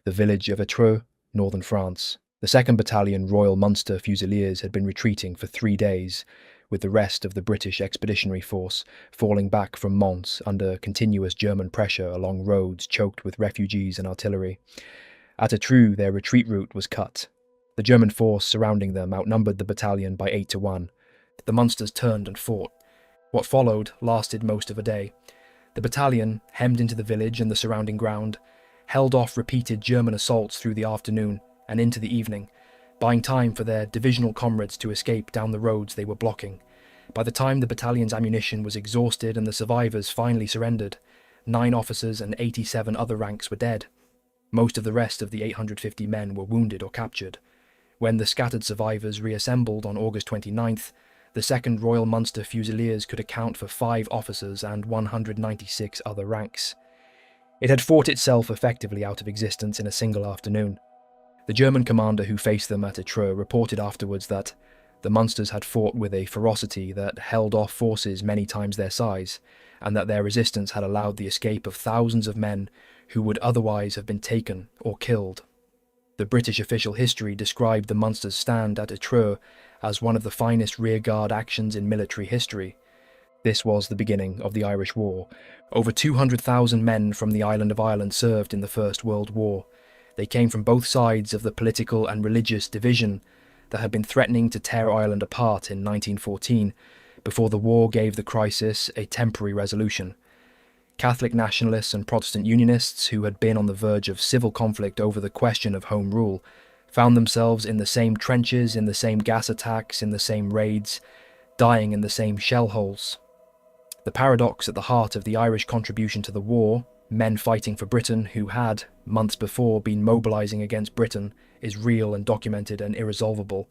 the village of Etreux, northern France. The 2nd Battalion Royal Munster Fusiliers had been retreating for 3 days, with the rest of the British Expeditionary Force falling back from Mons under continuous German pressure along roads choked with refugees and artillery. At Etreux, their retreat route was cut. The German force surrounding them outnumbered the battalion by 8 to 1. The Munsters turned and fought. What followed lasted most of a day. The battalion, hemmed into the village and the surrounding ground, held off repeated German assaults through the afternoon and into the evening, buying time for their divisional comrades to escape down the roads they were blocking. By the time the battalion's ammunition was exhausted and the survivors finally surrendered, 9 officers and 87 other ranks were dead. Most of the rest of the 850 men were wounded or captured. When the scattered survivors reassembled on August 29th, the 2nd Royal Munster Fusiliers could account for 5 officers and 196 other ranks. It had fought itself effectively out of existence in a single afternoon. The German commander who faced them at Etreux reported afterwards that the Munsters had fought with a ferocity that held off forces many times their size, and that their resistance had allowed the escape of thousands of men who would otherwise have been taken or killed. The British official history described the Munsters' stand at Etreux as one of the finest rearguard actions in military history. This was the beginning of the Irish War. Over 200,000 men from the island of Ireland served in the First World War. They came from both sides of the political and religious division that had been threatening to tear Ireland apart in 1914, before the war gave the crisis a temporary resolution. Catholic nationalists and Protestant Unionists, who had been on the verge of civil conflict over the question of Home Rule, found themselves in the same trenches, in the same gas attacks, in the same raids, dying in the same shell holes. The paradox at the heart of the Irish contribution to the war, men fighting for Britain who had, months before, been mobilising against Britain, is real and documented and irresolvable,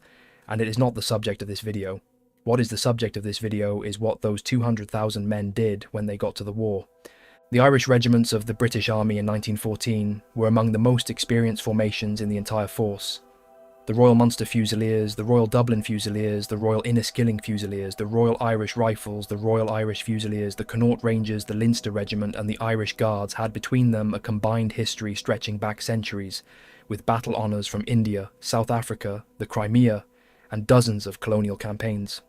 and it is not the subject of this video. What is the subject of this video is what those 200,000 men did when they got to the war. The Irish regiments of the British Army in 1914 were among the most experienced formations in the entire force. The Royal Munster Fusiliers, the Royal Dublin Fusiliers, the Royal Inniskilling Fusiliers, the Royal Irish Rifles, the Royal Irish Fusiliers, the Connaught Rangers, the Leinster Regiment and the Irish Guards had between them a combined history stretching back centuries, with battle honours from India, South Africa, the Crimea, and dozens of colonial campaigns.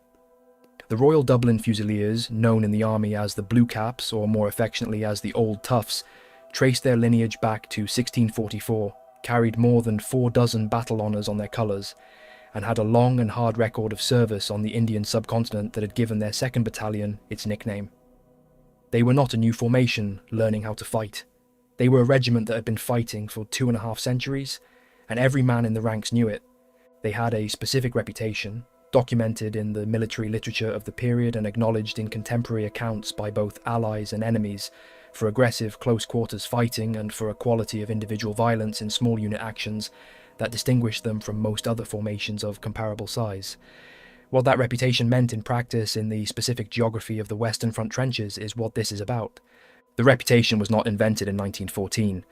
The Royal Dublin Fusiliers, known in the army as the Blue Caps, or more affectionately as the Old Toughs, traced their lineage back to 1644, carried more than 40 battle honours on their colours, and had a long and hard record of service on the Indian subcontinent that had given their 2nd Battalion its nickname. They were not a new formation learning how to fight. They were a regiment that had been fighting for 2.5 centuries, and every man in the ranks knew it. They had a specific reputation, documented in the military literature of the period and acknowledged in contemporary accounts by both allies and enemies, for aggressive close-quarters fighting and for a quality of individual violence in small unit actions that distinguished them from most other formations of comparable size. What that reputation meant in practice in the specific geography of the Western Front trenches is what this is about. The reputation was not invented in 1914.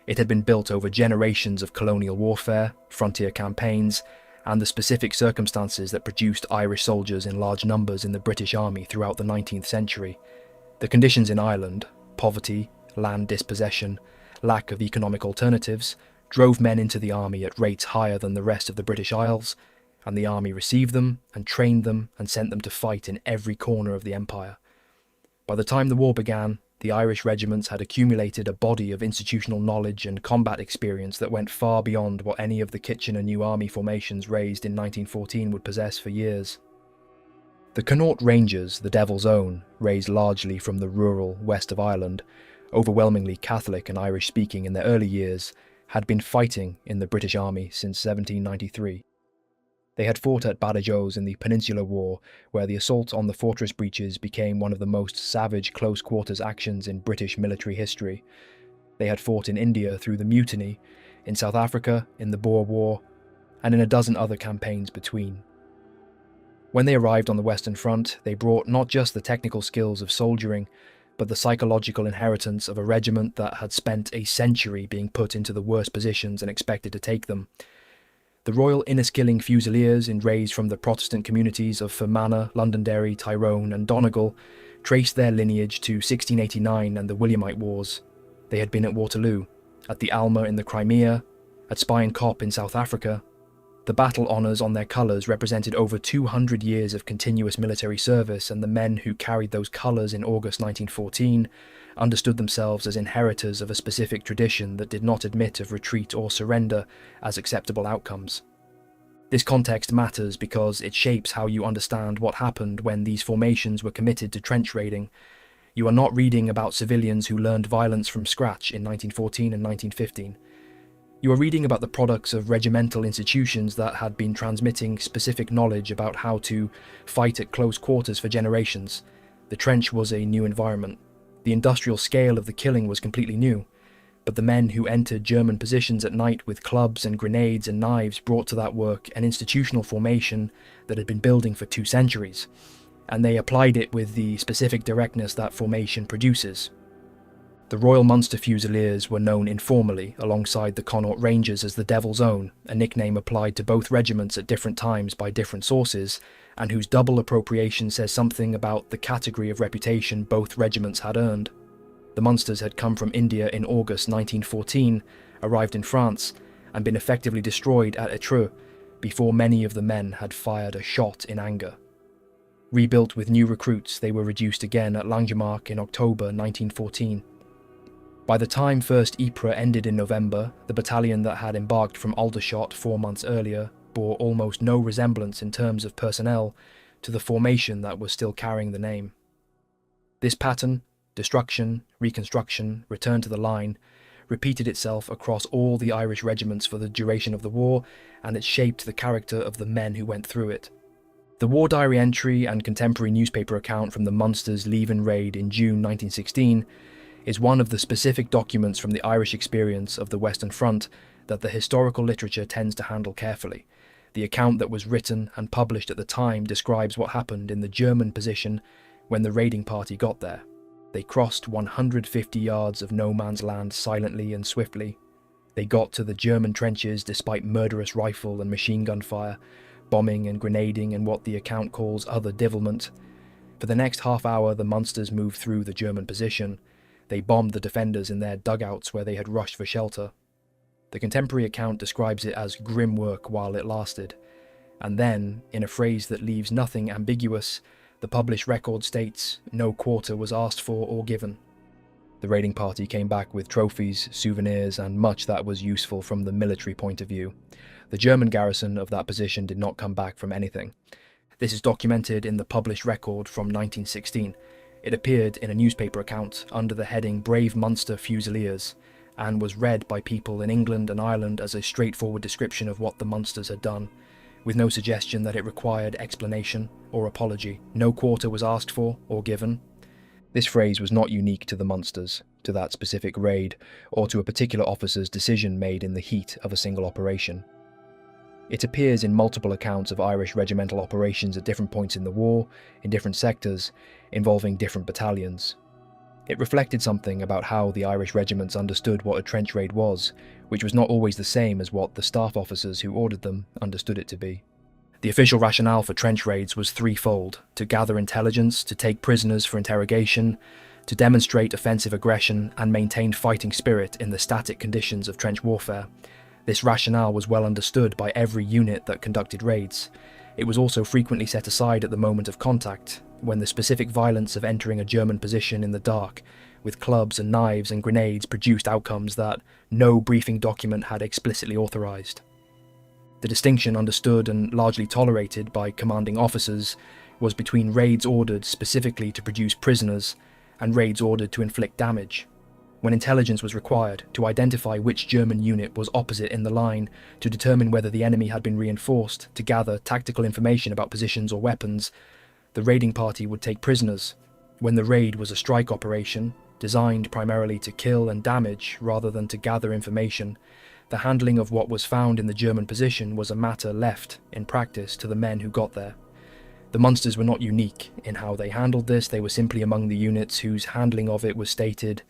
It had been built over generations of colonial warfare, frontier campaigns, and the specific circumstances that produced Irish soldiers in large numbers in the British Army throughout the 19th century. The conditions in Ireland, poverty, land dispossession, lack of economic alternatives, drove men into the army at rates higher than the rest of the British Isles, and the army received them and trained them and sent them to fight in every corner of the empire. By the time the war began, the Irish regiments had accumulated a body of institutional knowledge and combat experience that went far beyond what any of the Kitchener New Army formations raised in 1914 would possess for years. The Connaught Rangers, the Devil's Own, raised largely from the rural west of Ireland, overwhelmingly Catholic and Irish-speaking in their early years, had been fighting in the British Army since 1793. They had fought at Badajoz in the Peninsular War, where the assault on the fortress breaches became one of the most savage close-quarters actions in British military history. They had fought in India through the Mutiny, in South Africa in the Boer War, and in a dozen other campaigns between. When they arrived on the Western Front, they brought not just the technical skills of soldiering, but the psychological inheritance of a regiment that had spent a century being put into the worst positions and expected to take them. The Royal Inniskilling Fusiliers, raised from the Protestant communities of Fermanagh, Londonderry, Tyrone and Donegal, traced their lineage to 1689 and the Williamite Wars. They had been at Waterloo. at the Alma in the Crimea, at Spion Kop in South Africa. The battle honours on their colours represented over 200 years of continuous military service, and the men who carried those colours in August 1914 understood themselves as inheritors of a specific tradition that did not admit of retreat or surrender as acceptable outcomes. This context matters because it shapes how you understand what happened when these formations were committed to trench raiding. You are not reading about civilians who learned violence from scratch in 1914 and 1915. You are reading about the products of regimental institutions that had been transmitting specific knowledge about how to fight at close quarters for generations. The trench was a new environment. The industrial scale of the killing was completely new, but the men who entered German positions at night with clubs and grenades and knives brought to that work an institutional formation that had been building for 2 centuries, and they applied it with the specific directness that formation produces. The Royal Munster Fusiliers were known informally alongside the Connaught Rangers as the Devil's Own, a nickname applied to both regiments at different times by different sources, and whose double appropriation says something about the category of reputation both regiments had earned. The Munsters had come from India in August 1914, arrived in France, and been effectively destroyed at Etreux before many of the men had fired a shot in anger. Rebuilt with new recruits, they were reduced again at Langemarck in October 1914. By the time First Ypres ended in November, the battalion that had embarked from Aldershot 4 months earlier bore almost no resemblance in terms of personnel to the formation that was still carrying the name. This pattern, destruction, reconstruction, return to the line, repeated itself across all the Irish regiments for the duration of the war, and it shaped the character of the men who went through it. The war diary entry and contemporary newspaper account from the Munsters' Leven raid in June 1916 is one of the specific documents from the Irish experience of the Western Front that the historical literature tends to handle carefully. The account that was written and published at the time describes what happened in the German position when the raiding party got there. They crossed 150 yards of no man's land silently and swiftly. They got to the German trenches despite murderous rifle and machine gun fire, bombing and grenading and what the account calls other devilment. For the next half hour, the Munsters moved through the German position. They bombed the defenders in their dugouts where they had rushed for shelter. The contemporary account describes it as grim work while it lasted. And then, in a phrase that leaves nothing ambiguous, the published record states no quarter was asked for or given. The raiding party came back with trophies, souvenirs, and much that was useful from the military point of view. The German garrison of that position did not come back from anything. This is documented in the published record from 1916. It appeared in a newspaper account under the heading Brave Munster Fusiliers, and was read by people in England and Ireland as a straightforward description of what the Munsters had done, with no suggestion that it required explanation or apology. No quarter was asked for or given. This phrase was not unique to the Munsters, to that specific raid, or to a particular officer's decision made in the heat of a single operation. It appears in multiple accounts of Irish regimental operations at different points in the war, in different sectors, involving different battalions. It reflected something about how the Irish regiments understood what a trench raid was, which was not always the same as what the staff officers who ordered them understood it to be. The official rationale for trench raids was threefold: to gather intelligence, to take prisoners for interrogation, to demonstrate offensive aggression and maintain fighting spirit in the static conditions of trench warfare. This rationale was well understood by every unit that conducted raids. It was also frequently set aside at the moment of contact, when the specific violence of entering a German position in the dark, with clubs and knives and grenades, produced outcomes that no briefing document had explicitly authorised. The distinction understood and largely tolerated by commanding officers was between raids ordered specifically to produce prisoners and raids ordered to inflict damage. When intelligence was required to identify which German unit was opposite in the line, to determine whether the enemy had been reinforced, to gather tactical information about positions or weapons, the raiding party would take prisoners. When the raid was a strike operation, designed primarily to kill and damage rather than to gather information, the handling of what was found in the German position was a matter left, in practice, to the men who got there. The Munsters were not unique in how they handled this. They were simply among the units whose handling of it was stated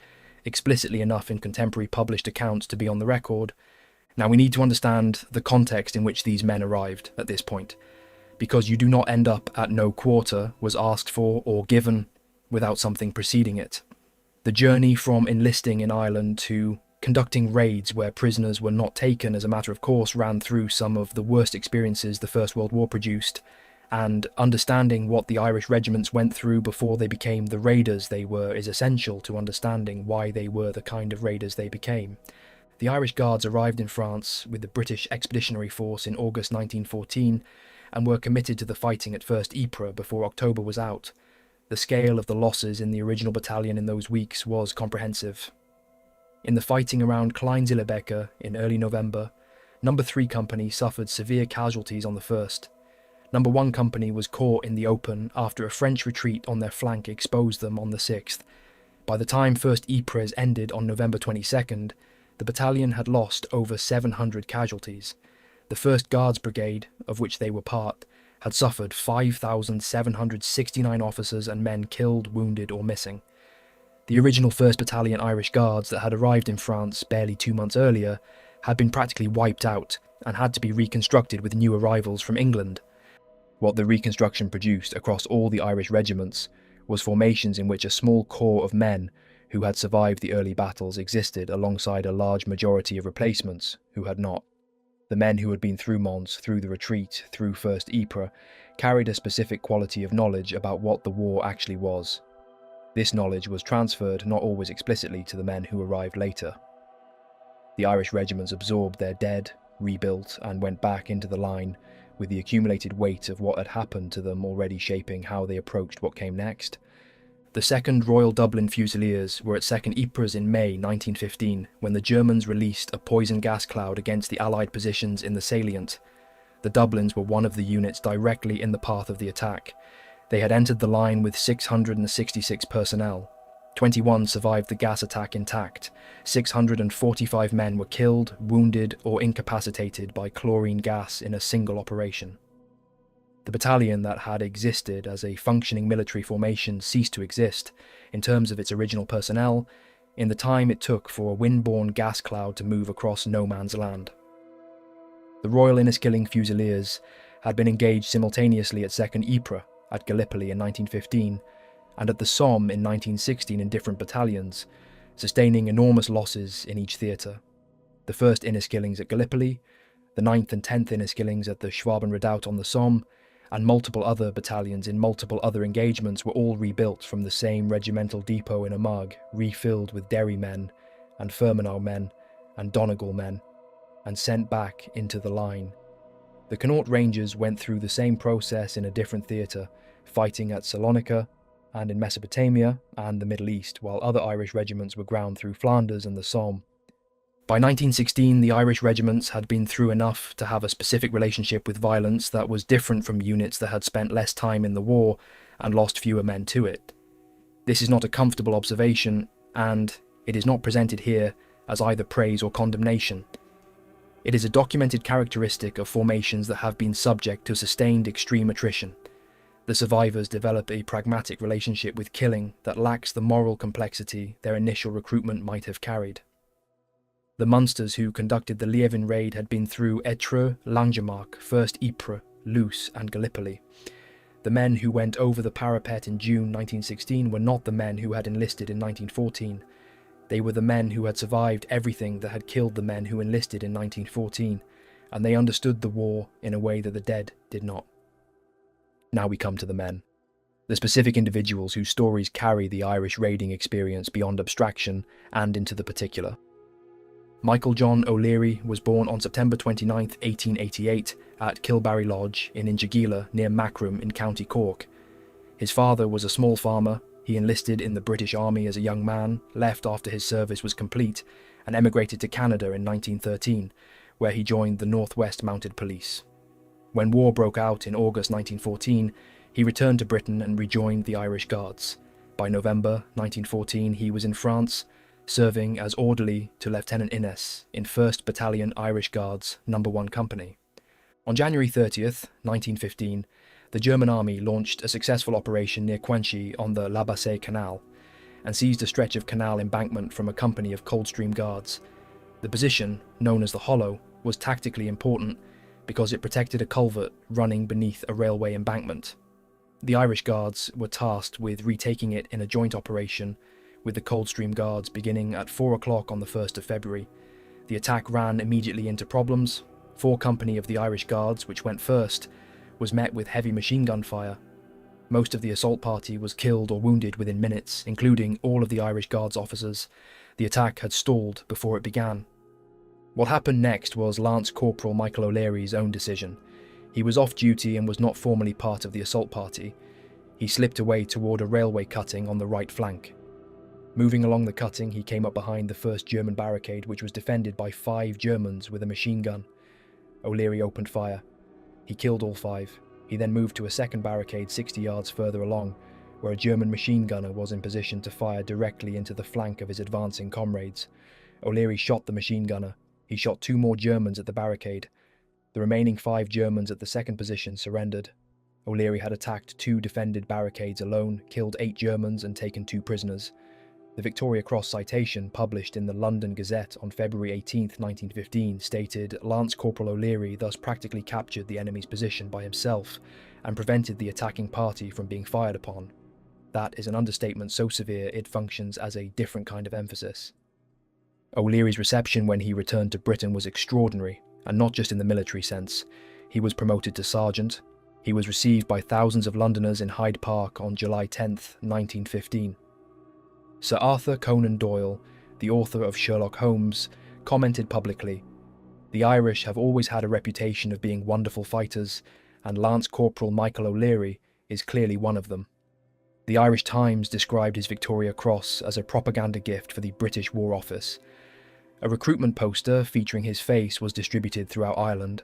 explicitly enough in contemporary published accounts to be on the record. Now we need to understand the context in which these men arrived at this point, because you do not end up at no quarter was asked for or given without something preceding it. The journey from enlisting in Ireland to conducting raids where prisoners were not taken as a matter of course ran through some of the worst experiences the First World War produced, and understanding what the Irish regiments went through before they became the raiders they were is essential to understanding why they were the kind of raiders they became. The Irish Guards arrived in France with the British Expeditionary Force in August 1914 and were committed to the fighting at first Ypres before October was out. The scale of the losses in the original battalion in those weeks was comprehensive. In the fighting around Klein-Zillebeke in early November, No. 3 Company suffered severe casualties on the 1st. No. 1 Company was caught in the open after a French retreat on their flank exposed them on the 6th. By the time 1st Ypres ended on November 22nd, the battalion had lost over 700 casualties. The 1st Guards Brigade, of which they were part, had suffered 5,769 officers and men killed, wounded or missing. The original 1st Battalion Irish Guards that had arrived in France barely 2 months earlier had been practically wiped out and had to be reconstructed with new arrivals from England. What the reconstruction produced across all the Irish regiments was formations in which a small core of men who had survived the early battles existed alongside a large majority of replacements who had not. The men who had been through Mons, through the retreat, through 1st Ypres, carried a specific quality of knowledge about what the war actually was. This knowledge was transferred not always explicitly to the men who arrived later. The Irish regiments absorbed their dead, rebuilt, and went back into the line with the accumulated weight of what had happened to them already shaping how they approached what came next. The 2nd Royal Dublin Fusiliers were at 2nd Ypres in May 1915 when the Germans released a poison gas cloud against the Allied positions in the salient. The Dublins were one of the units directly in the path of the attack. They had entered the line with 666 personnel. 21 survived the gas attack intact. 645 men were killed, wounded, or incapacitated by chlorine gas in a single operation. The battalion that had existed as a functioning military formation ceased to exist, in terms of its original personnel, in the time it took for a wind-borne gas cloud to move across no man's land. The Royal Inniskilling Fusiliers had been engaged simultaneously at 2nd Ypres, at Gallipoli in 1915, and at the Somme in 1916 in different battalions, sustaining enormous losses in each theatre. The 1st Inniskillings at Gallipoli, the 9th and 10th Inniskillings at the Schwaben Redoubt on the Somme, and multiple other battalions in multiple other engagements were all rebuilt from the same regimental depot in Armagh, refilled with Derry men, and Fermanagh men, and Donegal men, and sent back into the line. The Connaught Rangers went through the same process in a different theatre, fighting at Salonika and in Mesopotamia and the Middle East, while other Irish regiments were ground through Flanders and the Somme. By 1916, the Irish regiments had been through enough to have a specific relationship with violence that was different from units that had spent less time in the war and lost fewer men to it. This is not a comfortable observation, and it is not presented here as either praise or condemnation. It is a documented characteristic of formations that have been subject to sustained extreme attrition. The survivors develop a pragmatic relationship with killing that lacks the moral complexity their initial recruitment might have carried. The Munsters who conducted the Liévin raid had been through Etreux, Langemarck, 1st Ypres, Luce and Gallipoli. The men who went over the parapet in June 1916 were not the men who had enlisted in 1914. They were the men who had survived everything that had killed the men who enlisted in 1914, and they understood the war in a way that the dead did not. Now we come to the men. The specific individuals whose stories carry the Irish raiding experience beyond abstraction and into the particular. Michael John O'Leary was born on September 29, 1888, at Kilbarry Lodge in Inchigeela near Macroom in County Cork. His father was a small farmer. He enlisted in the British Army as a young man, left after his service was complete, and emigrated to Canada in 1913, where he joined the Northwest Mounted Police. When war broke out in August 1914, he returned to Britain and rejoined the Irish Guards. By November 1914, he was in France, serving as orderly to Lieutenant Innes in 1st Battalion Irish Guards, No. 1 Company. On January 30th, 1915, the German army launched a successful operation near Ginchy on the La Bassée Canal, and seized a stretch of canal embankment from a company of Coldstream Guards. The position, known as the Hollow, was tactically important because it protected a culvert running beneath a railway embankment. The Irish Guards were tasked with retaking it in a joint operation with the Coldstream Guards beginning at 4 o'clock on the 1st of February. The attack ran immediately into problems. 4 Company of the Irish Guards, which went first, was met with heavy machine gun fire. Most of the assault party was killed or wounded within minutes, including all of the Irish Guards officers. The attack had stalled before it began. What happened next was Lance Corporal Michael O'Leary's own decision. He was off duty and was not formally part of the assault party. He slipped away toward a railway cutting on the right flank. Moving along the cutting, he came up behind the first German barricade, which was defended by 5 Germans with a machine gun. O'Leary opened fire. He killed all 5. He then moved to a second barricade 60 yards further along, where a German machine gunner was in position to fire directly into the flank of his advancing comrades. O'Leary shot the machine gunner. He shot 2 more Germans at the barricade. The remaining 5 Germans at the second position surrendered. O'Leary had attacked 2 defended barricades alone, killed 8 Germans and taken 2 prisoners. The Victoria Cross citation, published in the London Gazette on February 18, 1915, stated, "Lance Corporal O'Leary thus practically captured the enemy's position by himself and prevented the attacking party from being fired upon." That is an understatement so severe it functions as a different kind of emphasis. O'Leary's reception when he returned to Britain was extraordinary, and not just in the military sense. He was promoted to sergeant. He was received by thousands of Londoners in Hyde Park on July 10, 1915. Sir Arthur Conan Doyle, the author of Sherlock Holmes, commented publicly, "The Irish have always had a reputation of being wonderful fighters, and Lance Corporal Michael O'Leary is clearly one of them." The Irish Times described his Victoria Cross as a propaganda gift for the British War Office. A recruitment poster featuring his face was distributed throughout Ireland,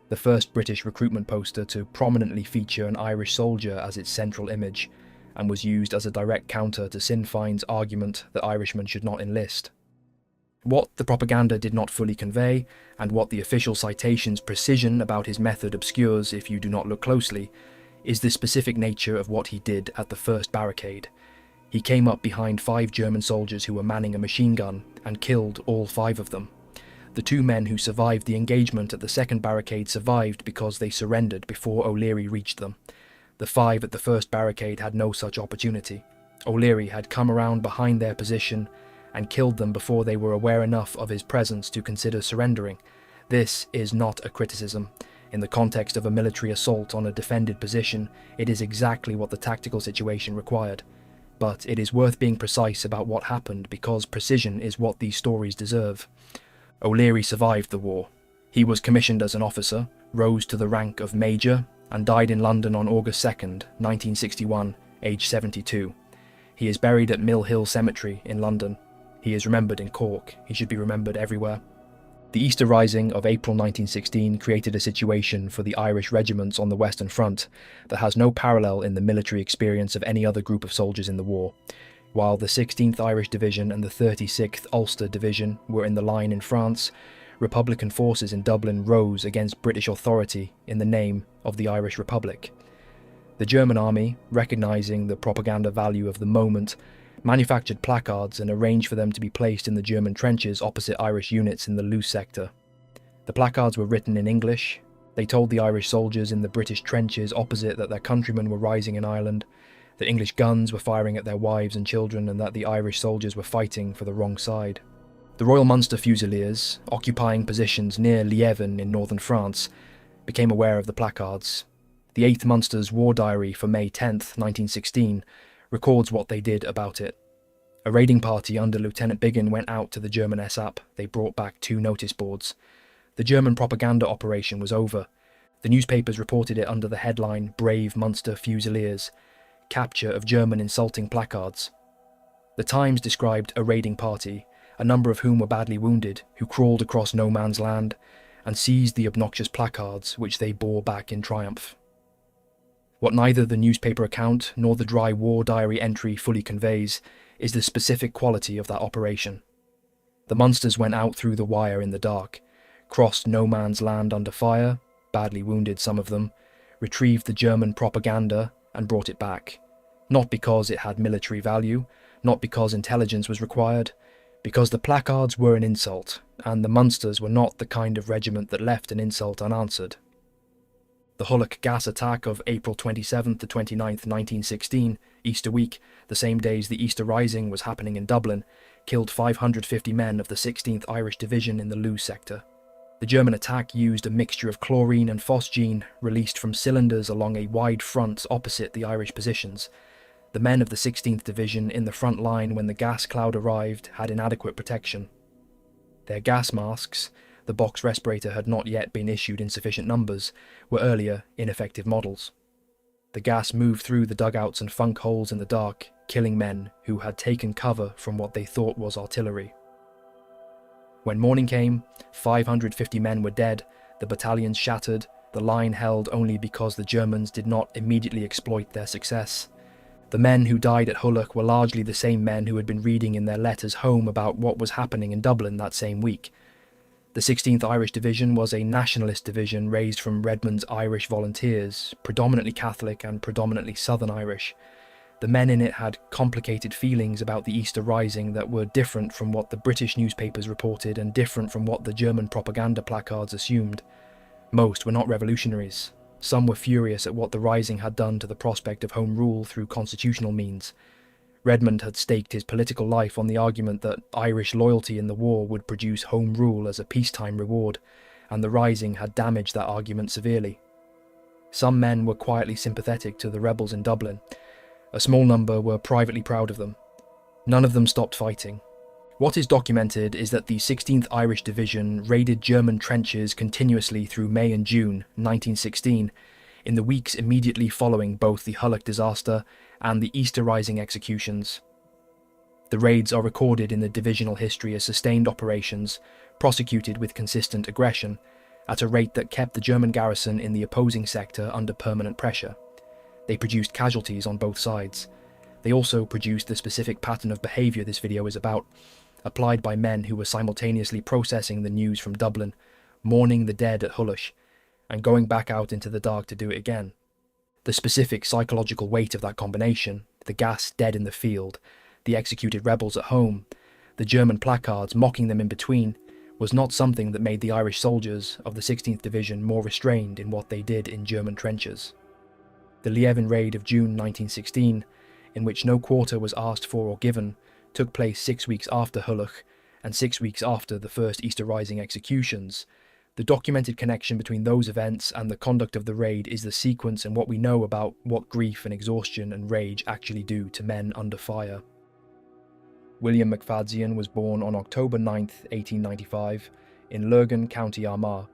the first British recruitment poster to prominently feature an Irish soldier as its central image, and was used as a direct counter to Sinn Féin's argument that Irishmen should not enlist. What the propaganda did not fully convey, and what the official citation's precision about his method obscures if you do not look closely, is the specific nature of what he did at the first barricade. He came up behind 5 German soldiers who were manning a machine gun, and killed all 5 of them. The 2 men who survived the engagement at the second barricade survived because they surrendered before O'Leary reached them. The 5 at the first barricade had no such opportunity. O'Leary had come around behind their position and killed them before they were aware enough of his presence to consider surrendering. This is not a criticism. In the context of a military assault on a defended position, it is exactly what the tactical situation required. But it is worth being precise about what happened because precision is what these stories deserve. O'Leary survived the war. He was commissioned as an officer, rose to the rank of Major, and died in London on August 2nd, 1961, aged 72. He is buried at Mill Hill Cemetery in London. He is remembered in Cork. He should be remembered everywhere. The Easter Rising of April 1916 created a situation for the Irish regiments on the Western Front that has no parallel in the military experience of any other group of soldiers in the war. While the 16th Irish Division and the 36th Ulster Division were in the line in France, Republican forces in Dublin rose against British authority in the name of the Irish Republic. The German army, recognising the propaganda value of the moment, manufactured placards and arranged for them to be placed in the German trenches opposite Irish units in the Loos sector. The placards were written in English. They told the Irish soldiers in the British trenches opposite that their countrymen were rising in Ireland, that English guns were firing at their wives and children, and that the Irish soldiers were fighting for the wrong side. The Royal Munster Fusiliers, occupying positions near Liévin in northern France, became aware of the placards. The 8th Munster's War Diary for May 10th, 1916, records what they did about it. A raiding party under Lieutenant Biggin went out to the German SAP. They brought back 2 notice boards. The German propaganda operation was over. The newspapers reported it under the headline "Brave Munster Fusiliers," capture of German insulting placards. The Times described a raiding party, a number of whom were badly wounded, who crawled across no man's land and seized the obnoxious placards, which they bore back in triumph. What neither the newspaper account nor the dry war diary entry fully conveys is the specific quality of that operation. The Munsters went out through the wire in the dark, crossed no man's land under fire, badly wounded some of them, retrieved the German propaganda and brought it back. Not because it had military value, not because intelligence was required, because the placards were an insult, and the Munsters were not the kind of regiment that left an insult unanswered. The Hulloch gas attack of April 27th to 29th, 1916, Easter week, the same days the Easter Rising was happening in Dublin, killed 550 men of the 16th Irish Division in the Lewes sector. The German attack used a mixture of chlorine and phosgene released from cylinders along a wide front opposite the Irish positions. The men of the 16th Division in the front line when the gas cloud arrived had inadequate protection. Their gas masks, the box respirator had not yet been issued in sufficient numbers, were earlier ineffective models. The gas moved through the dugouts and funk holes in the dark, killing men who had taken cover from what they thought was artillery. When morning came, 550 men were dead, the battalions shattered, the line held only because the Germans did not immediately exploit their success. The men who died at Hulloch were largely the same men who had been reading in their letters home about what was happening in Dublin that same week. The 16th Irish Division was a nationalist division raised from Redmond's Irish volunteers, predominantly Catholic and predominantly Southern Irish. The men in it had complicated feelings about the Easter Rising that were different from what the British newspapers reported and different from what the German propaganda placards assumed. Most were not revolutionaries. Some were furious at what the Rising had done to the prospect of Home Rule through constitutional means. Redmond had staked his political life on the argument that Irish loyalty in the war would produce Home Rule as a peacetime reward, and the Rising had damaged that argument severely. Some men were quietly sympathetic to the rebels in Dublin. A small number were privately proud of them. None of them stopped fighting. What is documented is that the 16th Irish Division raided German trenches continuously through May and June 1916, in the weeks immediately following both the Hulloch disaster and the Easter Rising executions. The raids are recorded in the divisional history as sustained operations, prosecuted with consistent aggression, at a rate that kept the German garrison in the opposing sector under permanent pressure. They produced casualties on both sides. They also produced the specific pattern of behaviour this video is about, applied by men who were simultaneously processing the news from Dublin, mourning the dead at Hulloch, and going back out into the dark to do it again. The specific psychological weight of that combination, the gas dead in the field, the executed rebels at home, the German placards mocking them in between, was not something that made the Irish soldiers of the 16th Division more restrained in what they did in German trenches. The Lieven raid of June 1916, in which no quarter was asked for or given, took place 6 weeks after Hulloch and 6 weeks after the first Easter Rising executions. The documented connection between those events and the conduct of the raid is the sequence and what we know about what grief and exhaustion and rage actually do to men under fire. William McFadzean was born on October 9, 1895, in Lurgan, County Armagh,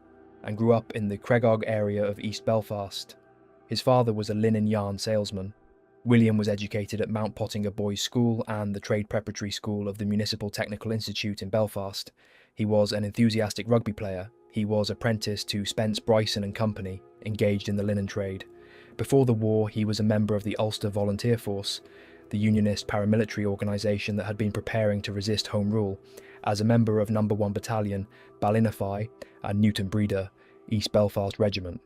and grew up in the Cregog area of East Belfast. His father was a linen yarn salesman. William was educated at Mount Pottinger Boys' School and the Trade Preparatory School of the Municipal Technical Institute in Belfast. He was an enthusiastic rugby player. He was apprenticed to Spence Bryson and Company, engaged in the linen trade. Before the war, he was a member of the Ulster Volunteer Force, the unionist paramilitary organisation that had been preparing to resist Home Rule, as a member of No. 1 Battalion, Ballinafie and Newton Breeder, East Belfast Regiment.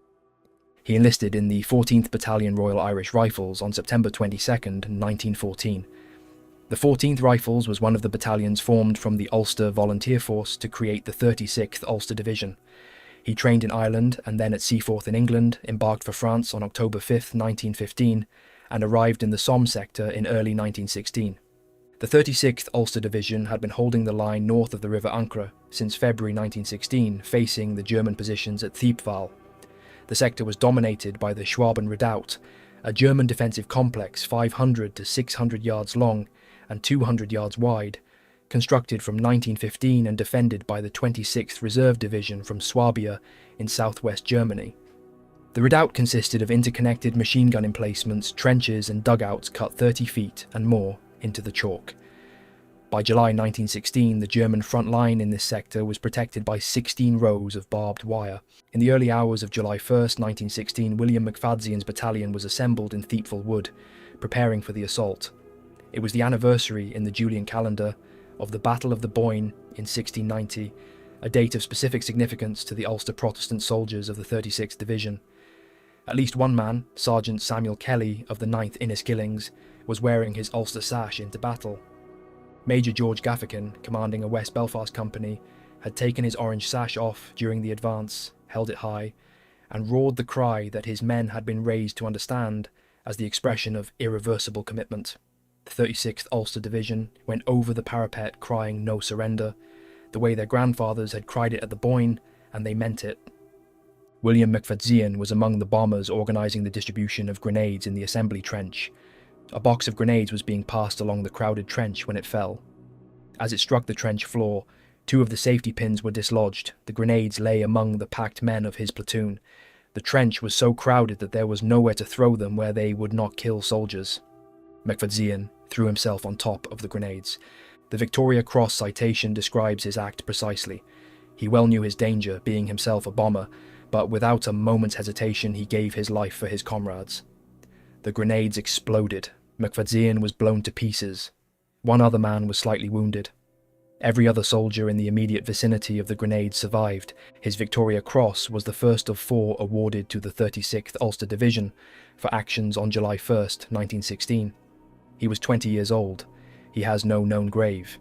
He enlisted in the 14th Battalion Royal Irish Rifles on September 22, 1914. The 14th Rifles was one of the battalions formed from the Ulster Volunteer Force to create the 36th Ulster Division. He trained in Ireland and then at Seaforth in England, embarked for France on October 5, 1915, and arrived in the Somme sector in early 1916. The 36th Ulster Division had been holding the line north of the River Ancre since February 1916, facing the German positions at Thiepval. The sector was dominated by the Schwaben Redoubt, a German defensive complex 500 to 600 yards long and 200 yards wide, constructed from 1915 and defended by the 26th Reserve Division from Swabia in southwest Germany. The redoubt consisted of interconnected machine gun emplacements, trenches and dugouts cut 30 feet and more into the chalk. By July 1916, the German front line in this sector was protected by 16 rows of barbed wire. In the early hours of July 1, 1916, William McFadzean's battalion was assembled in Thiepval Wood, preparing for the assault. It was the anniversary in the Julian calendar of the Battle of the Boyne in 1690, a date of specific significance to the Ulster Protestant soldiers of the 36th Division. At least one man, Sergeant Samuel Kelly of the 9th Inniskillings, was wearing his Ulster sash into battle. Major George Gaffican, commanding a West Belfast company, had taken his orange sash off during the advance, held it high, and roared the cry that his men had been raised to understand as the expression of irreversible commitment. The 36th Ulster Division went over the parapet crying no surrender, the way their grandfathers had cried it at the Boyne, and they meant it. William McFadzean was among the bombers organising the distribution of grenades in the assembly trench. A box of grenades was being passed along the crowded trench when it fell. As it struck the trench floor, 2 of the safety pins were dislodged. The grenades lay among the packed men of his platoon. The trench was so crowded that there was nowhere to throw them where they would not kill soldiers. McFadzean threw himself on top of the grenades. The Victoria Cross citation describes his act precisely. He well knew his danger, being himself a bomber, but without a moment's hesitation he gave his life for his comrades. The grenades exploded. McFadzean was blown to pieces. 1 other man was slightly wounded. Every other soldier in the immediate vicinity of the grenades survived. His Victoria Cross was the first of 4 awarded to the 36th Ulster Division for actions on July 1st, 1916. He was 20 years old. He has no known grave.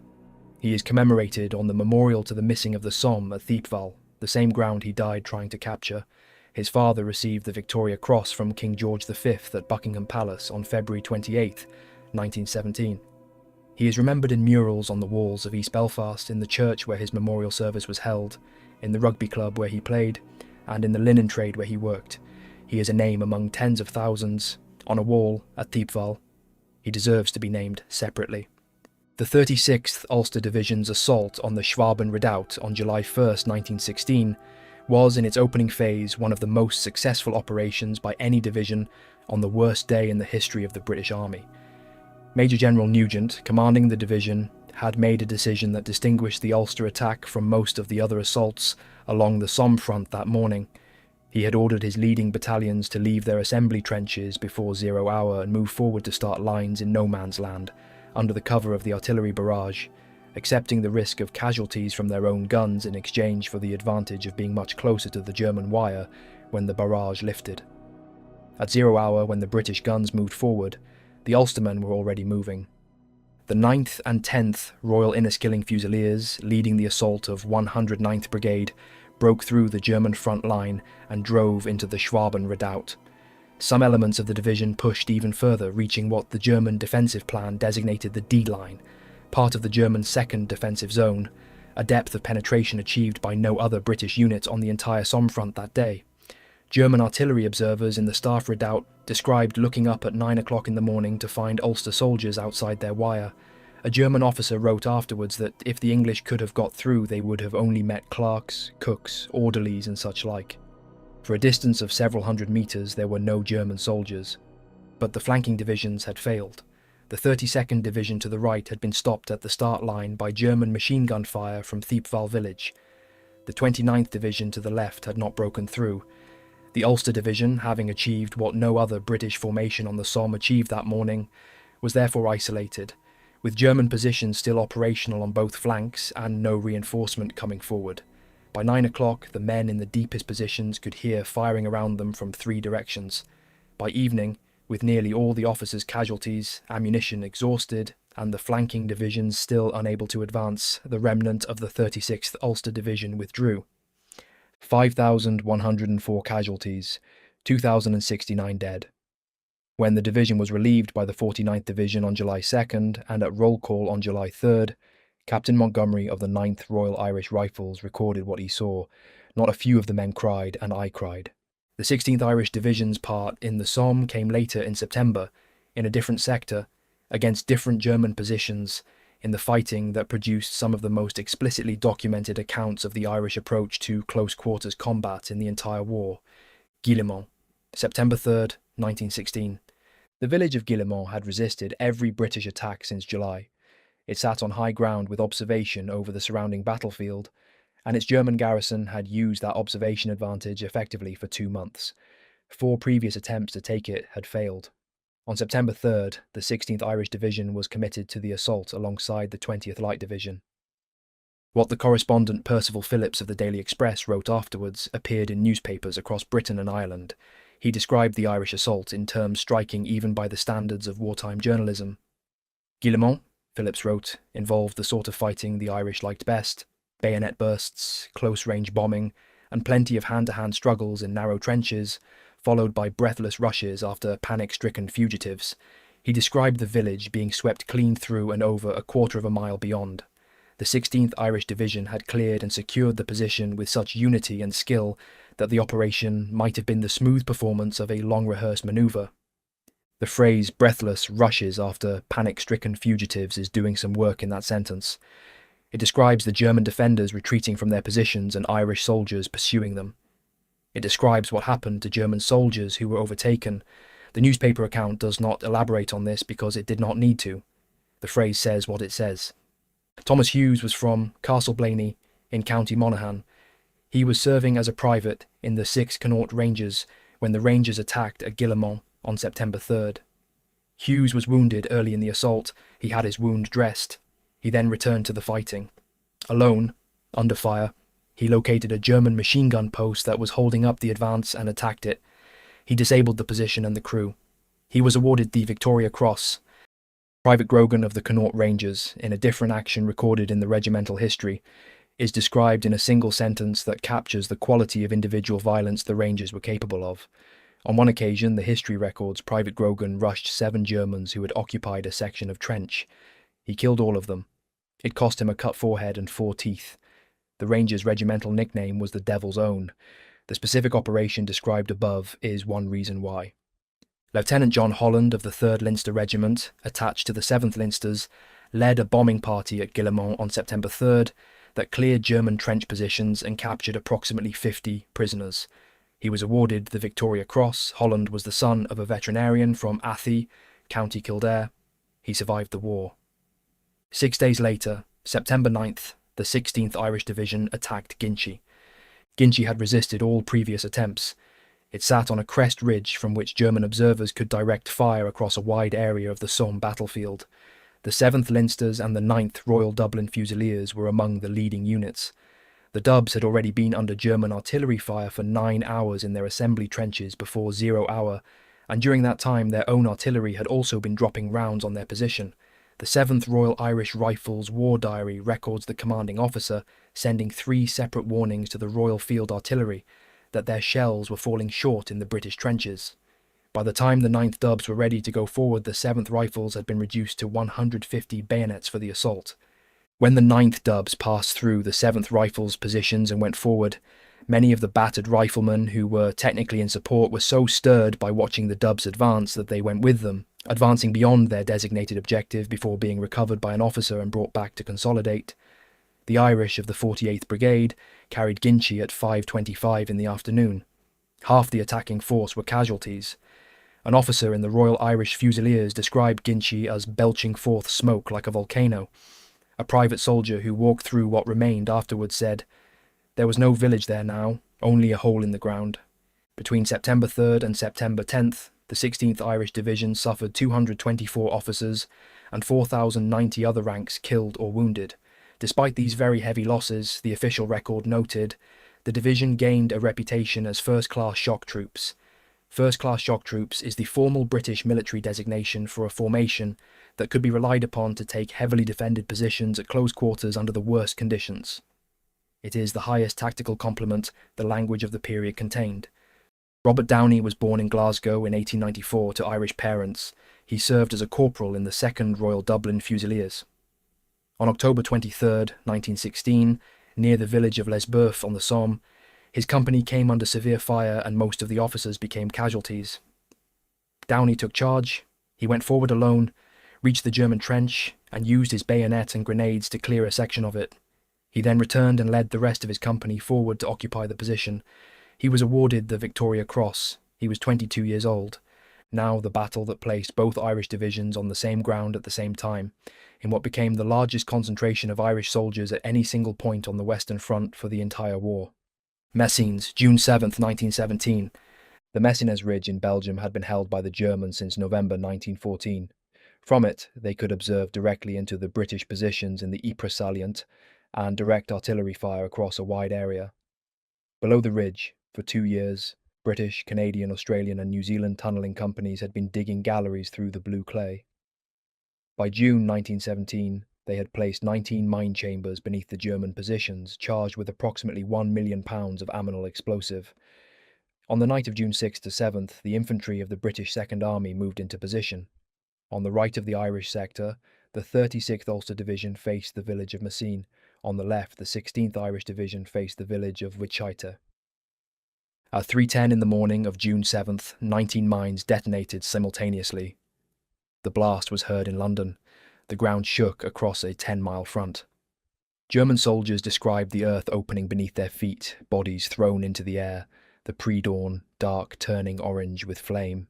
He is commemorated on the memorial to the missing of the Somme at Thiepval, the same ground he died trying to capture. His father received the Victoria Cross from King George V at Buckingham Palace on February 28, 1917. He is remembered in murals on the walls of East Belfast, in the church where his memorial service was held, in the rugby club where he played, and in the linen trade where he worked. He is a name among tens of thousands. On a wall at Thiepval, he deserves to be named separately. The 36th Ulster Division's assault on the Schwaben Redoubt on July 1, 1916, was in its opening phase one of the most successful operations by any division on the worst day in the history of the British Army. Major General Nugent, commanding the division, had made a decision that distinguished the Ulster attack from most of the other assaults along the Somme front that morning. He had ordered his leading battalions to leave their assembly trenches before 0 hour and move forward to start lines in no man's land, under the cover of the artillery barrage, accepting the risk of casualties from their own guns in exchange for the advantage of being much closer to the German wire when the barrage lifted. At 0 hour, when the British guns moved forward, the Ulstermen were already moving. The 9th and 10th Royal Inniskilling Fusiliers, leading the assault of 109th Brigade, broke through the German front line and drove into the Schwaben Redoubt. Some elements of the division pushed even further, reaching what the German defensive plan designated the D-line, part of the German 2nd defensive zone, a depth of penetration achieved by no other British unit on the entire Somme front that day. German artillery observers in the Staff Redoubt described looking up at 9 o'clock in the morning to find Ulster soldiers outside their wire. A German officer wrote afterwards that if the English could have got through, they would have only met clerks, cooks, orderlies and such like. For a distance of several hundred metres there were no German soldiers. But the flanking divisions had failed. The 32nd Division to the right had been stopped at the start line by German machine gun fire from Thiepval village. The 29th Division to the left had not broken through. The Ulster Division, having achieved what no other British formation on the Somme achieved that morning, was therefore isolated, with German positions still operational on both flanks and no reinforcement coming forward. By 9 o'clock, the men in the deepest positions could hear firing around them from 3 directions. By evening, with nearly all the officers' casualties, ammunition exhausted, and the flanking divisions still unable to advance, the remnant of the 36th Ulster Division withdrew. 5,104 casualties, 2,069 dead. When the division was relieved by the 49th Division on July 2nd and at roll call on July 3rd, Captain Montgomery of the 9th Royal Irish Rifles recorded what he saw. Not a few of the men cried, and I cried. The 16th Irish Division's part in the Somme came later in September, in a different sector, against different German positions, in the fighting that produced some of the most explicitly documented accounts of the Irish approach to close-quarters combat in the entire war. Guillemont, September 3rd, 1916. The village of Guillemont had resisted every British attack since July. It sat on high ground with observation over the surrounding battlefield, and its German garrison had used that observation advantage effectively for 2 months. 4 previous attempts to take it had failed. On September 3rd, the 16th Irish Division was committed to the assault alongside the 20th Light Division. What the correspondent Percival Phillips of the Daily Express wrote afterwards appeared in newspapers across Britain and Ireland. He described the Irish assault in terms striking even by the standards of wartime journalism. Guillemont, Phillips wrote, involved the sort of fighting the Irish liked best: bayonet bursts, close-range bombing, and plenty of hand-to-hand struggles in narrow trenches, followed by breathless rushes after panic-stricken fugitives. He described the village being swept clean through and over a quarter of a mile beyond. The 16th Irish Division had cleared and secured the position with such unity and skill that the operation might have been the smooth performance of a long-rehearsed manoeuvre. The phrase breathless rushes after panic-stricken fugitives is doing some work in that sentence. It describes the German defenders retreating from their positions and Irish soldiers pursuing them. It describes what happened to German soldiers who were overtaken. The newspaper account does not elaborate on this because it did not need to. The phrase says what it says. Thomas Hughes was from Castle Blaney in County Monaghan. He was serving as a private in the 6th Connaught Rangers when the Rangers attacked at Guillemont on September 3rd. Hughes was wounded early in the assault. He had his wound dressed. He then returned to the fighting. Alone, under fire, he located a German machine gun post that was holding up the advance and attacked it. He disabled the position and the crew. He was awarded the Victoria Cross. Private Grogan of the Connaught Rangers, in a different action recorded in the regimental history, is described in a single sentence that captures the quality of individual violence the Rangers were capable of. On one occasion, the history records Private Grogan rushed 7 Germans who had occupied a section of trench. He killed all of them. It cost him a cut forehead and 4 teeth. The Rangers' regimental nickname was the Devil's Own. The specific operation described above is one reason why. Lieutenant John Holland of the 3rd Leinster Regiment, attached to the 7th Leinsters, led a bombing party at Guillemont on September 3rd that cleared German trench positions and captured approximately 50 prisoners. He was awarded the Victoria Cross. Holland was the son of a veterinarian from Athy, County Kildare. He survived the war. 6 days later, September 9th, the 16th Irish Division attacked Ginchy. Ginchy had resisted all previous attempts. It sat on a crest ridge from which German observers could direct fire across a wide area of the Somme battlefield. The 7th Leinsters and the 9th Royal Dublin Fusiliers were among the leading units. The Dubs had already been under German artillery fire for 9 hours in their assembly trenches before 0 hour, and during that time their own artillery had also been dropping rounds on their position. The 7th Royal Irish Rifles War Diary records the commanding officer sending 3 separate warnings to the Royal Field Artillery that their shells were falling short in the British trenches. By the time the 9th Dubs were ready to go forward, the 7th Rifles had been reduced to 150 bayonets for the assault. When the 9th Dubs passed through the 7th Rifles' positions and went forward, many of the battered riflemen who were technically in support were so stirred by watching the Dubs advance that they went with them, advancing beyond their designated objective before being recovered by an officer and brought back to consolidate. The Irish of the 48th Brigade carried Ginchy at 5:25 in the afternoon. Half the attacking force were casualties. An officer in the Royal Irish Fusiliers described Ginchy as belching forth smoke like a volcano. A private soldier who walked through what remained afterwards said, "There was no village there now, only a hole in the ground." Between September 3rd and September 10th, the 16th Irish Division suffered 224 officers and 4,090 other ranks killed or wounded. Despite these very heavy losses, the official record noted, the division gained a reputation as first-class shock troops. First-class shock troops is the formal British military designation for a formation that could be relied upon to take heavily defended positions at close quarters under the worst conditions. It is the highest tactical compliment the language of the period contained. Robert Downey was born in Glasgow in 1894 to Irish parents. He served as a corporal in the 2nd Royal Dublin Fusiliers. On October 23, 1916, near the village of Lesboeuf on the Somme, his company came under severe fire and most of the officers became casualties. Downey took charge. He went forward alone, reached the German trench, and used his bayonet and grenades to clear a section of it. He then returned and led the rest of his company forward to occupy the position. He was awarded the Victoria Cross. He was 22 years old. Now the battle that placed both Irish divisions on the same ground at the same time, in what became the largest concentration of Irish soldiers at any single point on the Western Front for the entire war. Messines, June 7, 1917. The Messines Ridge in Belgium had been held by the Germans since November 1914. From it, they could observe directly into the British positions in the Ypres salient and direct artillery fire across a wide area. Below the ridge, for 2 years, British, Canadian, Australian and New Zealand tunnelling companies had been digging galleries through the blue clay. By June 1917, they had placed 19 mine chambers beneath the German positions, charged with approximately 1 million pounds of aminal explosive. On the night of June 6th to 7th, the infantry of the British Second Army moved into position. On the right of the Irish sector, the 36th Ulster Division faced the village of Messines. On the left, the 16th Irish Division faced the village of Wytschaete. At 3:10 in the morning of June 7th, 19 mines detonated simultaneously. The blast was heard in London. The ground shook across a 10-mile front. German soldiers described the earth opening beneath their feet, bodies thrown into the air, the pre-dawn dark turning orange with flame.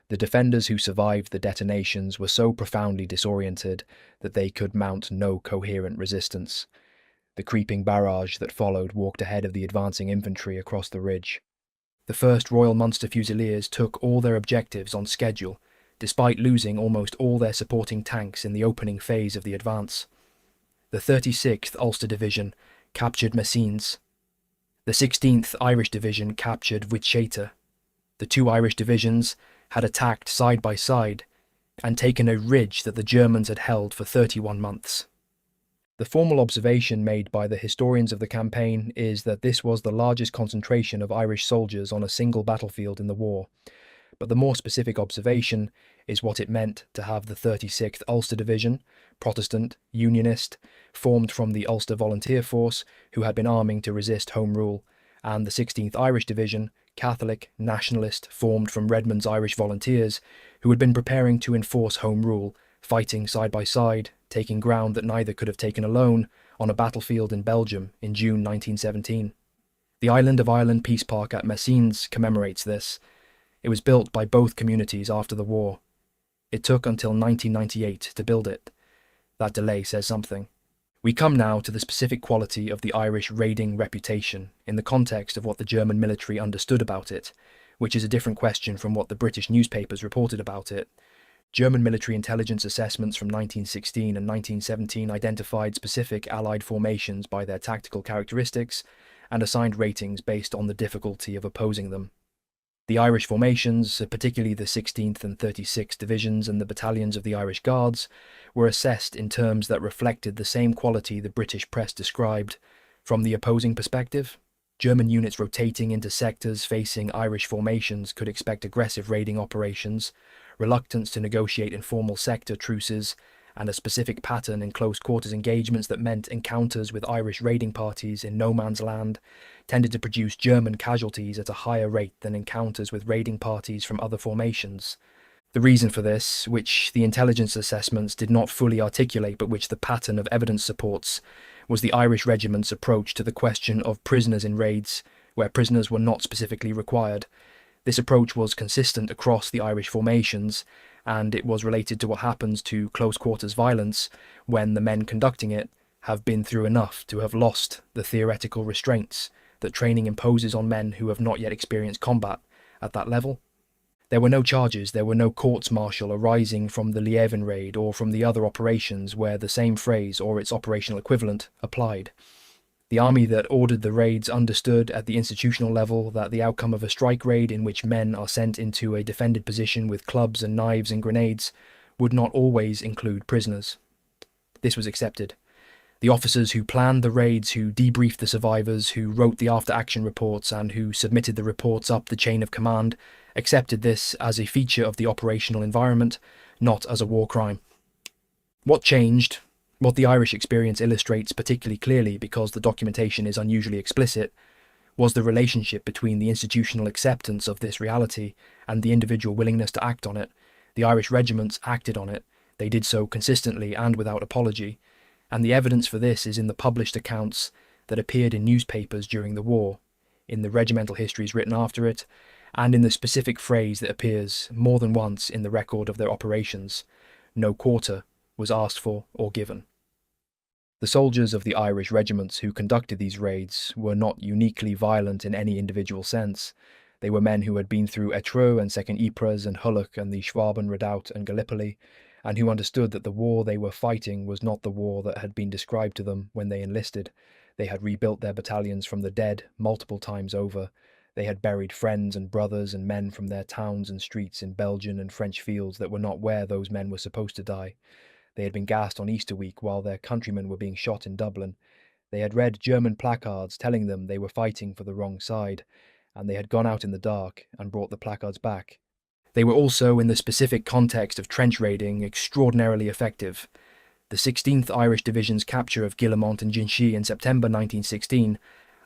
The defenders who survived the detonations were so profoundly disoriented that they could mount no coherent resistance. The creeping barrage that followed walked ahead of the advancing infantry across the ridge. The 1st Royal Munster Fusiliers took all their objectives on schedule, despite losing almost all their supporting tanks in the opening phase of the advance. The 36th Ulster Division captured Messines. The 16th Irish Division captured Wytschaete. The two Irish divisions had attacked side by side and taken a ridge that the Germans had held for 31 months. The formal observation made by the historians of the campaign is that this was the largest concentration of Irish soldiers on a single battlefield in the war, but the more specific observation is what it meant to have the 36th Ulster Division, Protestant, Unionist, formed from the Ulster Volunteer Force, who had been arming to resist Home Rule, and the 16th Irish Division, Catholic, nationalist, formed from Redmond's Irish Volunteers, who had been preparing to enforce Home Rule, fighting side by side, taking ground that neither could have taken alone, on a battlefield in Belgium in June 1917. The Island of Ireland Peace Park at Messines commemorates this. It was built by both communities after the war. It took until 1998 to build it. That delay says something. We come now to the specific quality of the Irish raiding reputation in the context of what the German military understood about it, which is a different question from what the British newspapers reported about it. German military intelligence assessments from 1916 and 1917 identified specific Allied formations by their tactical characteristics and assigned ratings based on the difficulty of opposing them. The Irish formations, particularly the 16th and 36th Divisions and the battalions of the Irish Guards, were assessed in terms that reflected the same quality the British press described. From the opposing perspective, German units rotating into sectors facing Irish formations could expect aggressive raiding operations, reluctance to negotiate informal sector truces, and a specific pattern in close quarters engagements that meant encounters with Irish raiding parties in no man's land tended to produce German casualties at a higher rate than encounters with raiding parties from other formations. The reason for this, which the intelligence assessments did not fully articulate but which the pattern of evidence supports, was the Irish regiment's approach to the question of prisoners in raids, where prisoners were not specifically required. This approach was consistent across the Irish formations, and it was related to what happens to close quarters violence when the men conducting it have been through enough to have lost the theoretical restraints that training imposes on men who have not yet experienced combat at that level. There were no charges, there were no courts-martial arising from the Lieven raid or from the other operations where the same phrase or its operational equivalent applied. The army that ordered the raids understood at the institutional level that the outcome of a strike raid in which men are sent into a defended position with clubs and knives and grenades would not always include prisoners. This was accepted. The officers who planned the raids, who debriefed the survivors, who wrote the after-action reports, and who submitted the reports up the chain of command, accepted this as a feature of the operational environment, not as a war crime. What changed, what the Irish experience illustrates particularly clearly because the documentation is unusually explicit, was the relationship between the institutional acceptance of this reality and the individual willingness to act on it. The Irish regiments acted on it. They did so consistently and without apology. And the evidence for this is in the published accounts that appeared in newspapers during the war, in the regimental histories written after it, and in the specific phrase that appears more than once in the record of their operations: no quarter was asked for or given. The soldiers of the Irish regiments who conducted these raids were not uniquely violent in any individual sense. They were men who had been through Etreux and Second Ypres and Hulluch and the Schwaben Redoubt and Gallipoli, and who understood that the war they were fighting was not the war that had been described to them when they enlisted. They had rebuilt their battalions from the dead multiple times over. They had buried friends and brothers and men from their towns and streets in Belgian and French fields that were not where those men were supposed to die. They had been gassed on Easter week while their countrymen were being shot in Dublin. They had read German placards telling them they were fighting for the wrong side, and they had gone out in the dark and brought the placards back. They were also, in the specific context of trench raiding, extraordinarily effective. The 16th Irish Division's capture of Guillemont and Ginchy in September 1916,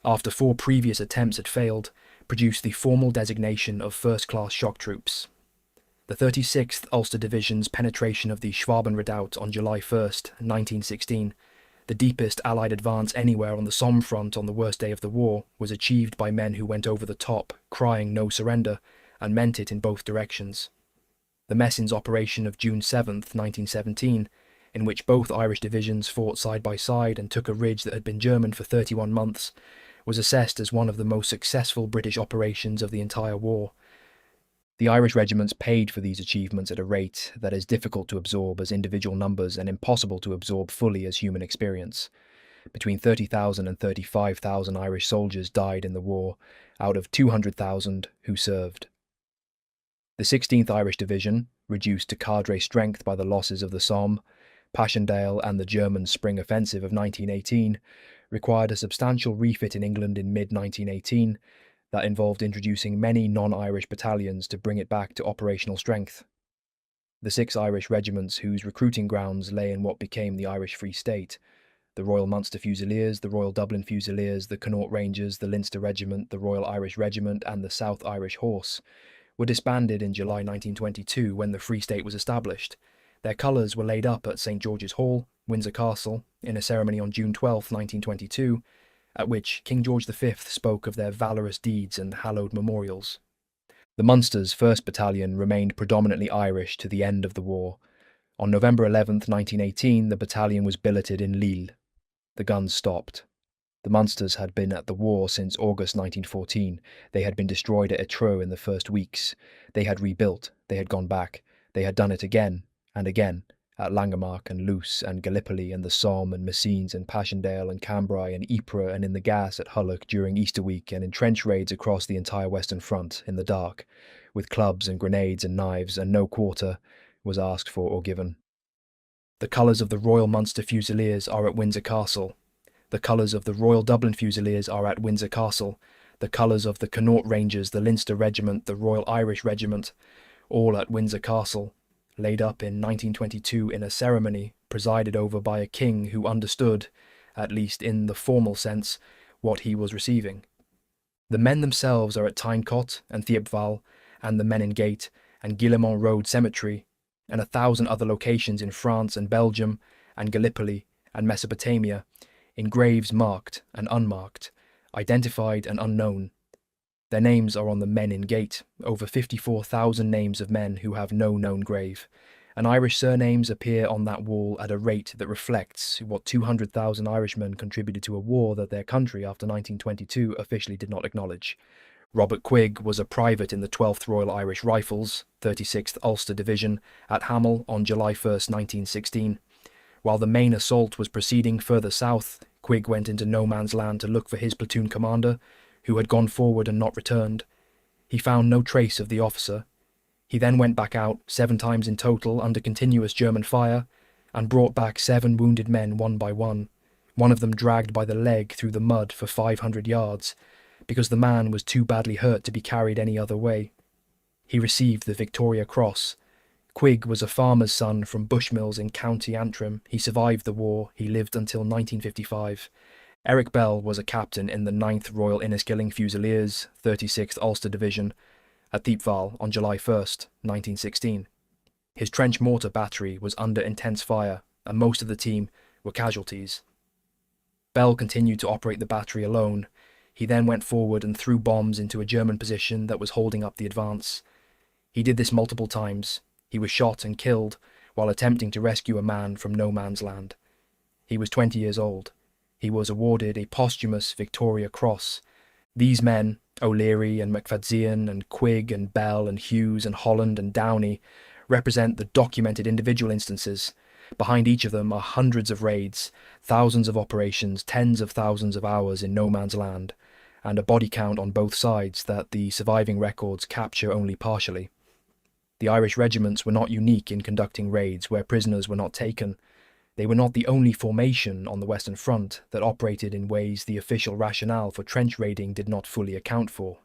after 4 previous attempts had failed, produced the formal designation of first-class shock troops. The 36th Ulster Division's penetration of the Schwaben Redoubt on July 1st, 1916, the deepest Allied advance anywhere on the Somme front on the worst day of the war, was achieved by men who went over the top, crying no surrender, and meant it in both directions. The Messines operation of June 7th, 1917, in which both Irish divisions fought side by side and took a ridge that had been German for 31 months, was assessed as one of the most successful British operations of the entire war. The Irish regiments paid for these achievements at a rate that is difficult to absorb as individual numbers and impossible to absorb fully as human experience. Between 30,000 and 35,000 Irish soldiers died in the war, out of 200,000 who served. The 16th Irish Division, reduced to cadre strength by the losses of the Somme, Passchendaele and the German Spring Offensive of 1918, required a substantial refit in England in mid-1918 that involved introducing many non-Irish battalions to bring it back to operational strength. The 6 Irish regiments whose recruiting grounds lay in what became the Irish Free State, the Royal Munster Fusiliers, the Royal Dublin Fusiliers, the Connaught Rangers, the Leinster Regiment, the Royal Irish Regiment and the South Irish Horse, were disbanded in July 1922 when the Free State was established. Their colours were laid up at St George's Hall, Windsor Castle, in a ceremony on June 12, 1922, at which King George V spoke of their valorous deeds and hallowed memorials. The Munster's 1st Battalion remained predominantly Irish to the end of the war. On November 11, 1918, the battalion was billeted in Lille. The guns stopped. The Munsters had been at the war since August 1914. They had been destroyed at Etreux in the first weeks. They had rebuilt. They had gone back. They had done it again and again, at Langemarck and Luce and Gallipoli and the Somme and Messines and Passchendaele and Cambrai and Ypres and in the gas at Hulloch during Easter week and in trench raids across the entire Western Front in the dark, with clubs and grenades and knives, and no quarter was asked for or given. The colours of the Royal Munster Fusiliers are at Windsor Castle. The colours of the Royal Dublin Fusiliers are at Windsor Castle. The colours of the Connaught Rangers, the Leinster Regiment, the Royal Irish Regiment, all at Windsor Castle, laid up in 1922 in a ceremony presided over by a king who understood, at least in the formal sense, what he was receiving. The men themselves are at Tynecott and Thiepval and the Menin Gate and Guillemont Road Cemetery and 1,000 other locations in France and Belgium and Gallipoli and Mesopotamia, in graves marked and unmarked, identified and unknown. Their names are on the Menin Gate, over 54,000 names of men who have no known grave, and Irish surnames appear on that wall at a rate that reflects what 200,000 Irishmen contributed to a war that their country after 1922 officially did not acknowledge. Robert Quigg was a private in the 12th Royal Irish Rifles, 36th Ulster Division, at Hamel on July 1st, 1916. While the main assault was proceeding further south, Quigg went into no man's land to look for his platoon commander, who had gone forward and not returned. He found no trace of the officer. He then went back out 7 times in total under continuous German fire, and brought back 7 wounded men one by one of them dragged by the leg through the mud for 500 yards, because the man was too badly hurt to be carried any other way. He received the Victoria Cross. Quigg was a farmer's son from Bushmills in County Antrim. He survived the war. He lived until 1955. Eric Bell was a captain in the 9th Royal Inniskilling Fusiliers, 36th Ulster Division, at Thiepval on July 1st, 1916. His trench mortar battery was under intense fire, and most of the team were casualties. Bell continued to operate the battery alone. He then went forward and threw bombs into a German position that was holding up the advance. He did this multiple times. He was shot and killed while attempting to rescue a man from no man's land. He was 20 years old. He was awarded a posthumous Victoria Cross. These men, O'Leary and McFadzean and Quigg and Bell and Hughes and Holland and Downey, represent the documented individual instances. Behind each of them are hundreds of raids, thousands of operations, tens of thousands of hours in no man's land, and a body count on both sides that the surviving records capture only partially. The Irish regiments were not unique in conducting raids where prisoners were not taken. They were not the only formation on the Western Front that operated in ways the official rationale for trench raiding did not fully account for.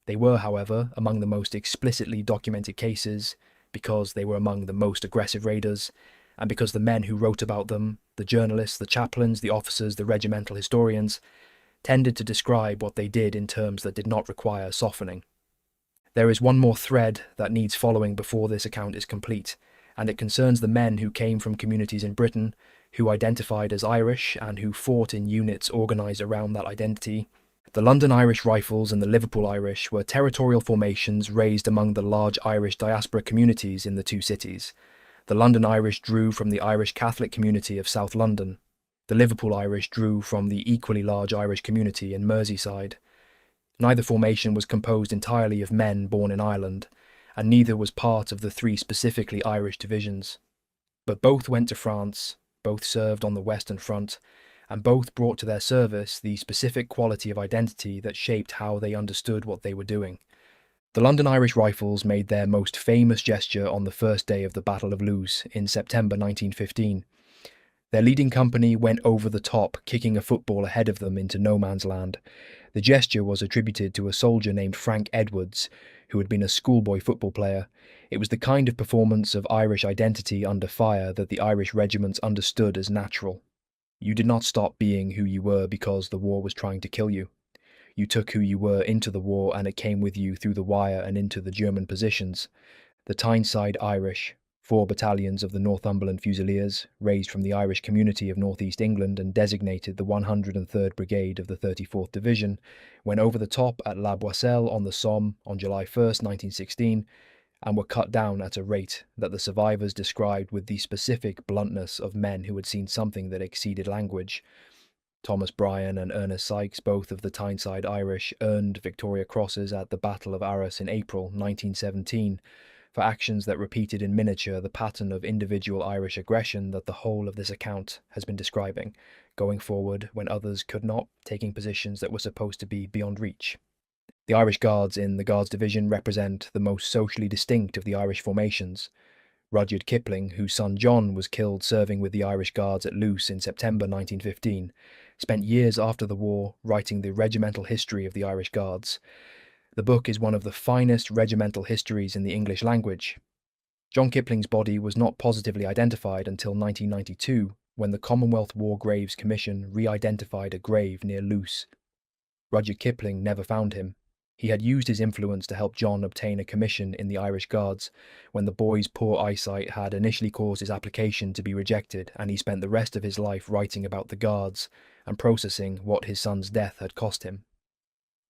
They were, however, among the most explicitly documented cases because they were among the most aggressive raiders, and because the men who wrote about them, the journalists, the chaplains, the officers, the regimental historians, tended to describe what they did in terms that did not require softening. There is one more thread that needs following before this account is complete, and it concerns the men who came from communities in Britain, who identified as Irish and who fought in units organised around that identity. The London Irish Rifles and the Liverpool Irish were territorial formations raised among the large Irish diaspora communities in the two cities. The London Irish drew from the Irish Catholic community of South London. The Liverpool Irish drew from the equally large Irish community in Merseyside. Neither formation was composed entirely of men born in Ireland, and neither was part of the three specifically Irish divisions. But both went to France, both served on the Western Front, and both brought to their service the specific quality of identity that shaped how they understood what they were doing. The London Irish Rifles made their most famous gesture on the first day of the Battle of Loos in September 1915. Their leading company went over the top, kicking a football ahead of them into no man's land. The gesture was attributed to a soldier named Frank Edwards, who had been a schoolboy football player. It was the kind of performance of Irish identity under fire that the Irish regiments understood as natural. You did not stop being who you were because the war was trying to kill you. You took who you were into the war, and it came with you through the wire and into the German positions. The Tyneside Irish, 4 battalions of the Northumberland Fusiliers, raised from the Irish community of North East England and designated the 103rd Brigade of the 34th Division, went over the top at La Boisselle on the Somme on July 1st, 1916, and were cut down at a rate that the survivors described with the specific bluntness of men who had seen something that exceeded language. Thomas Bryan and Ernest Sykes, both of the Tyneside Irish, earned Victoria Crosses at the Battle of Arras in April 1917 for actions that repeated in miniature the pattern of individual Irish aggression that the whole of this account has been describing, going forward when others could not, taking positions that were supposed to be beyond reach. The Irish Guards in the Guards Division represent the most socially distinct of the Irish formations. Rudyard Kipling, whose son John was killed serving with the Irish Guards at Loos in September 1915, spent years after the war writing the regimental history of the Irish Guards. The book is one of the finest regimental histories in the English language. John Kipling's body was not positively identified until 1992, when the Commonwealth War Graves Commission re-identified a grave near Loos. Rudyard Kipling never found him. He had used his influence to help John obtain a commission in the Irish Guards, when the boy's poor eyesight had initially caused his application to be rejected, and he spent the rest of his life writing about the Guards and processing what his son's death had cost him.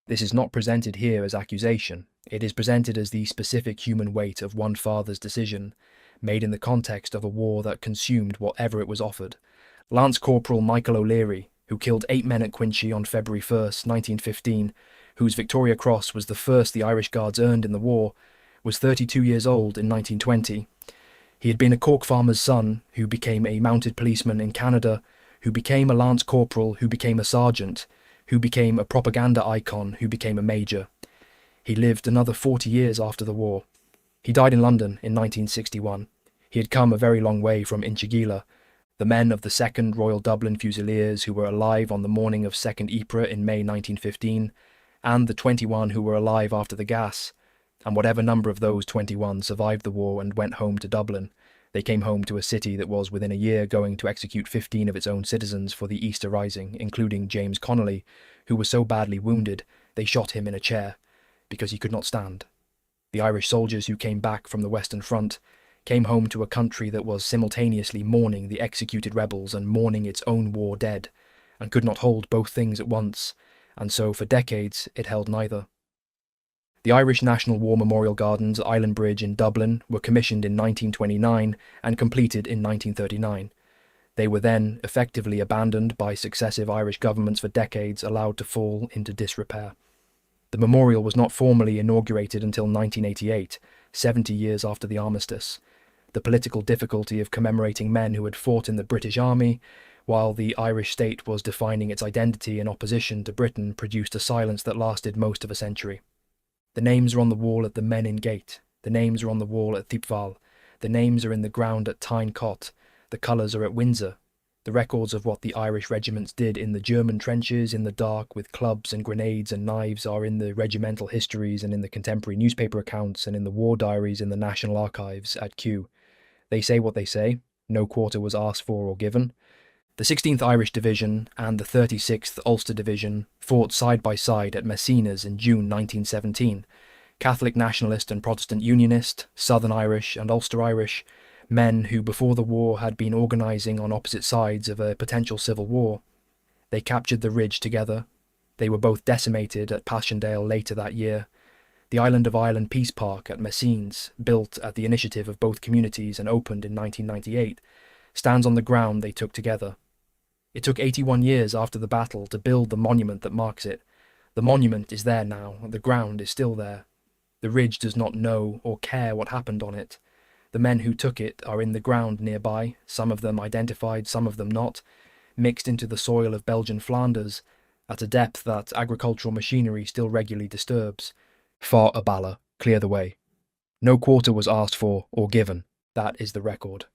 This is not presented here as accusation. It is presented as the specific human weight of one father's decision, made in the context of a war that consumed whatever it was offered. Lance Corporal Michael O'Leary, who killed 8 men at Ginchy on February 1st, 1915, whose Victoria Cross was the first the Irish Guards earned in the war, was 32 years old in 1920. He had been a Cork farmer's son, who became a mounted policeman in Canada, who became a lance corporal, who became a sergeant, who became a propaganda icon, who became a major. He lived another 40 years after the war. He died in London in 1961. He had come a very long way from Inchigeela. The men of the 2nd Royal Dublin Fusiliers who were alive on the morning of 2nd Ypres in May 1915, and the 21 who were alive after the gas, and whatever number of those 21 survived the war and went home to Dublin. They came home to a city that was within a year going to execute 15 of its own citizens for the Easter Rising, including James Connolly, who was so badly wounded they shot him in a chair because he could not stand. The Irish soldiers who came back from the Western Front came home to a country that was simultaneously mourning the executed rebels and mourning its own war dead, and could not hold both things at once, and so for decades it held neither. The Irish National War Memorial Gardens at Island Bridge in Dublin were commissioned in 1929 and completed in 1939. They were then effectively abandoned by successive Irish governments for decades, allowed to fall into disrepair. The memorial was not formally inaugurated until 1988, 70 years after the armistice. The political difficulty of commemorating men who had fought in the British Army, while the Irish state was defining its identity in opposition to Britain, produced a silence that lasted most of a century. The names are on the wall at the Menin Gate. The names are on the wall at Thiepval. The names are in the ground at Tyne Cot. The colours are at Windsor. The records of what the Irish regiments did in the German trenches in the dark with clubs and grenades and knives are in the regimental histories and in the contemporary newspaper accounts and in the war diaries in the National Archives at Kew. They say what they say. No quarter was asked for or given. The 16th Irish Division and the 36th Ulster Division fought side by side at Messines in June 1917. Catholic nationalist and Protestant unionist, Southern Irish and Ulster Irish, men who before the war had been organising on opposite sides of a potential civil war. They captured the ridge together. They were both decimated at Passchendaele later that year. The Island of Ireland Peace Park at Messines, built at the initiative of both communities and opened in 1998, stands on the ground they took together. It took 81 years after the battle to build the monument that marks it. The monument is there now, and the ground is still there. The ridge does not know or care what happened on it. The men who took it are in the ground nearby, some of them identified, some of them not, mixed into the soil of Belgian Flanders, at a depth that agricultural machinery still regularly disturbs. Far Abala, clear the way. No quarter was asked for or given. That is the record.